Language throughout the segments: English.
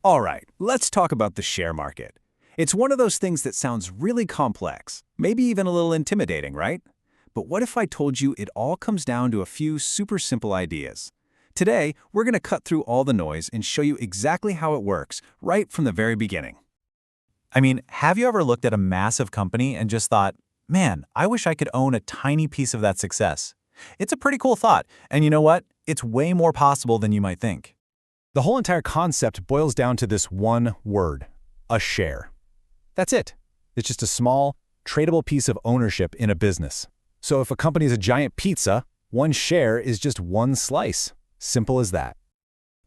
All right, let's talk about the share market. It's one of those things that sounds really complex, maybe even a little intimidating, right? But what if I told you it all comes down to a few super simple ideas? Today, we're going to cut through all the noise and show you exactly how it works right from the very beginning. I mean, have you ever looked at a massive company and just thought, man, I wish I could own a tiny piece of that success? It's a pretty cool thought, and you know what? It's way more possible than you might think. The whole entire concept boils down to this one word, a share. That's it. It's just a small, tradable piece of ownership in a business. So if a company is a giant pizza, one share is just one slice. Simple as that.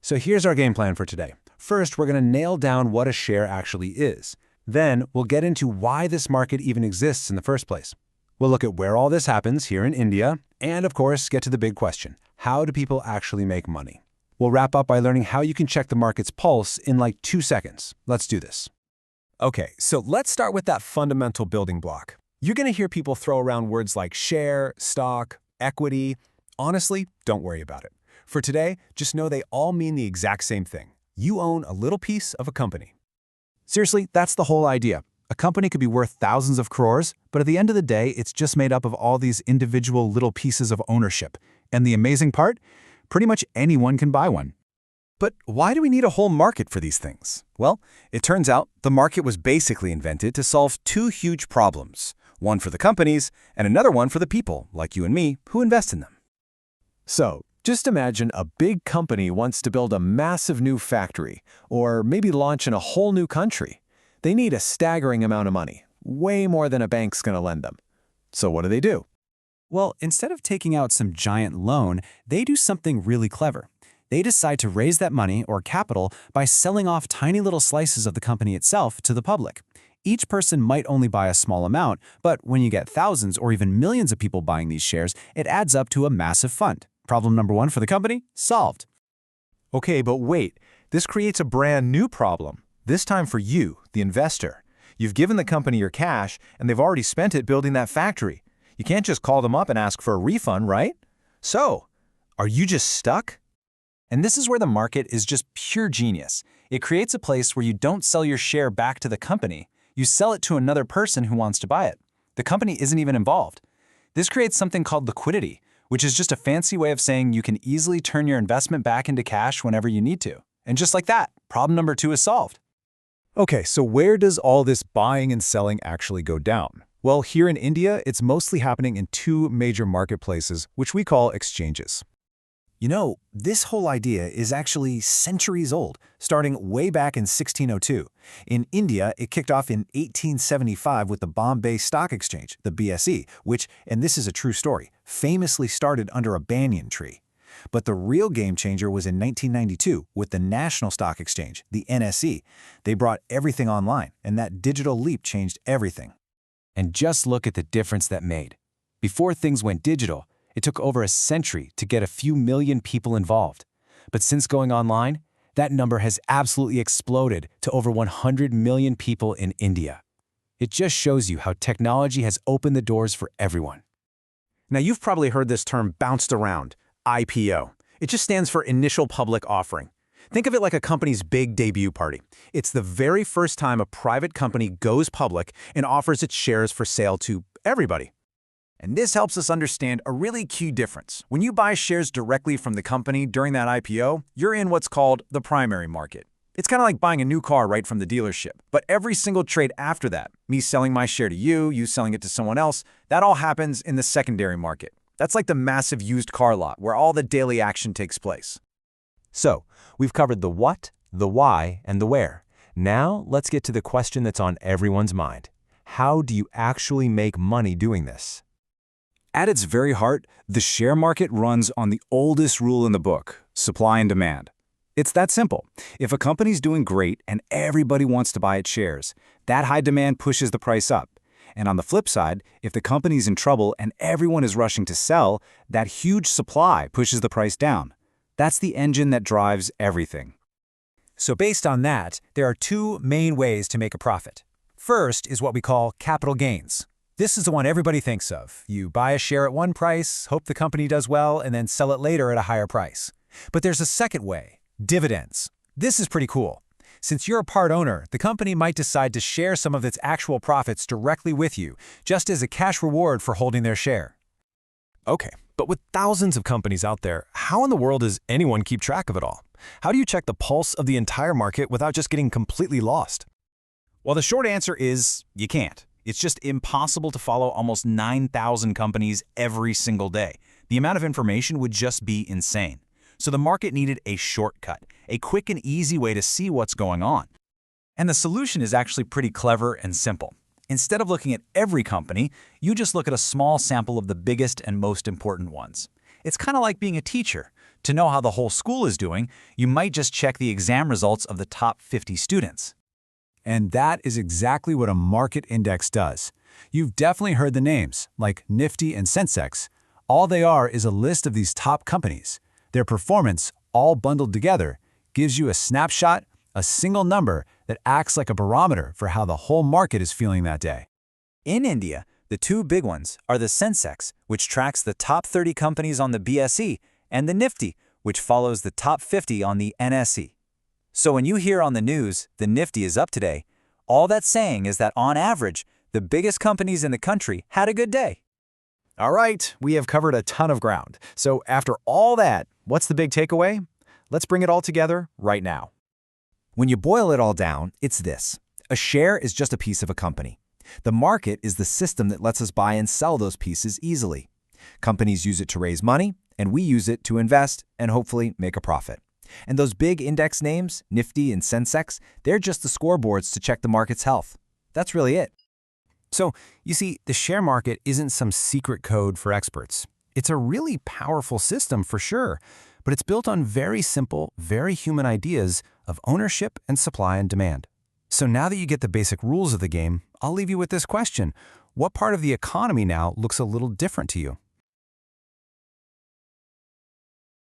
So here's our game plan for today. First, we're going to nail down what a share actually is. Then, we'll get into why this market even exists in the first place. We'll look at where all this happens here in India, and of course, get to the big question. How do people actually make money? We'll wrap up by learning how you can check the market's pulse in like 2 seconds. Let's do this. Okay, so let's start with that fundamental building block. You're going to hear people throw around words like share, stock, equity. Honestly, don't worry about it. For today, just know they all mean the exact same thing. You own a little piece of a company. Seriously, that's the whole idea. A company could be worth thousands of crores, but at the end of the day, it's just made up of all these individual little pieces of ownership. And the amazing part? Pretty much anyone can buy one. But why do we need a whole market for these things? Well, it turns out the market was basically invented to solve two huge problems. One for the companies, and another one for the people, like you and me, who invest in them. So, just imagine a big company wants to build a massive new factory, or maybe launch in a whole new country. They need a staggering amount of money, way more than a bank's going to lend them. So what do? Well, instead of taking out some giant loan, they do something really clever. They decide to raise that money or capital by selling off tiny little slices of the company itself to the public. Each person might only buy a small amount, but when you get thousands or even millions of people buying these shares, it adds up to a massive fund. Problem number one for the company? Solved. Okay, but wait. This creates a brand new problem. This time for you, the investor. You've given the company your cash, and they've already spent it building that factory. You can't just call them up and ask for a refund, right? So, are you just stuck? And this is where the market is just pure genius. It creates a place where you don't sell your share back to the company. You sell it to another person who wants to buy it. The company isn't even involved. This creates something called liquidity, which is just a fancy way of saying you can easily turn your investment back into cash whenever you need to. And just like that, problem number 2 is solved. Okay, so where does all this buying and selling actually go down? Well, here in India, it's mostly happening in 2 major marketplaces, which we call exchanges. You know, this whole idea is actually centuries old, starting way back in 1602. In India, it kicked off in 1875 with the Bombay Stock Exchange, the BSE, which, and this is a true story, famously started under a banyan tree. But the real game changer was in 1992 with the National Stock Exchange, the NSE. They brought everything online, and that digital leap changed everything. And just look at the difference that made. Before things went digital, it took over a century to get a few million people involved. But since going online, that number has absolutely exploded to over 100 million people in India. It just shows you how technology has opened the doors for everyone. Now, you've probably heard this term bounced around, IPO. It just stands for Initial Public Offering. Think of it like a company's big debut party. It's the very first time a private company goes public and offers its shares for sale to everybody. And this helps us understand a really key difference. When you buy shares directly from the company during that IPO, you're in what's called the primary market. It's kind of like buying a new car right from the dealership. But every single trade after that, me selling my share to you, you selling it to someone else, that all happens in the secondary market. That's like the massive used car lot where all the daily action takes place. So, we've covered the what, the why, and the where. Now, let's get to the question that's on everyone's mind. How do you actually make money doing this? At its very heart, the share market runs on the oldest rule in the book, supply and demand. It's that simple. If a company's doing great and everybody wants to buy its shares, that high demand pushes the price up. And on the flip side, if the company's in trouble and everyone is rushing to sell, that huge supply pushes the price down. That's the engine that drives everything. So based on that, there are 2 main ways to make a profit. First is what we call capital gains. This is the one everybody thinks of. You buy a share at one price, hope the company does well, and then sell it later at a higher price. But there's a second way, dividends. This is pretty cool. Since you're a part owner, the company might decide to share some of its actual profits directly with you, just as a cash reward for holding their share. Okay, but with thousands of companies out there, how in the world does anyone keep track of it all? How do you check the pulse of the entire market without just getting completely lost? Well, the short answer is you can't. It's just impossible to follow almost 9,000 companies every single day. The amount of information would just be insane. So the market needed a shortcut, a quick and easy way to see what's going on. And the solution is actually pretty clever and simple. Instead of looking at every company, you just look at a small sample of the biggest and most important ones. It's kind of like being a teacher. To know how the whole school is doing, you might just check the exam results of the top 50 students. And that is exactly what a market index does. You've definitely heard the names, like Nifty and Sensex. All they are is a list of these top companies. Their performance, all bundled together, gives you a snapshot, a single number that acts like a barometer for how the whole market is feeling that day. In India, the two big ones are the Sensex, which tracks the top 30 companies on the BSE, and the Nifty, which follows the top 50 on the NSE. So when you hear on the news the Nifty is up today, all that's saying is that on average, the biggest companies in the country had a good day. All right, we have covered a ton of ground. So after all that, what's the big takeaway? Let's bring it all together right now. When you boil it all down, it's this. A share is just a piece of a company. The market is the system that lets us buy and sell those pieces easily. Companies use it to raise money, and we use it to invest and hopefully make a profit. And those big index names, Nifty and Sensex, they're just the scoreboards to check the market's health. That's really it. So, you see, the share market isn't some secret code for experts. It's a really powerful system for sure, but it's built on very simple, very human ideas of ownership and supply and demand. So now that you get the basic rules of the game, I'll leave you with this question. What part of the economy now looks a little different to you?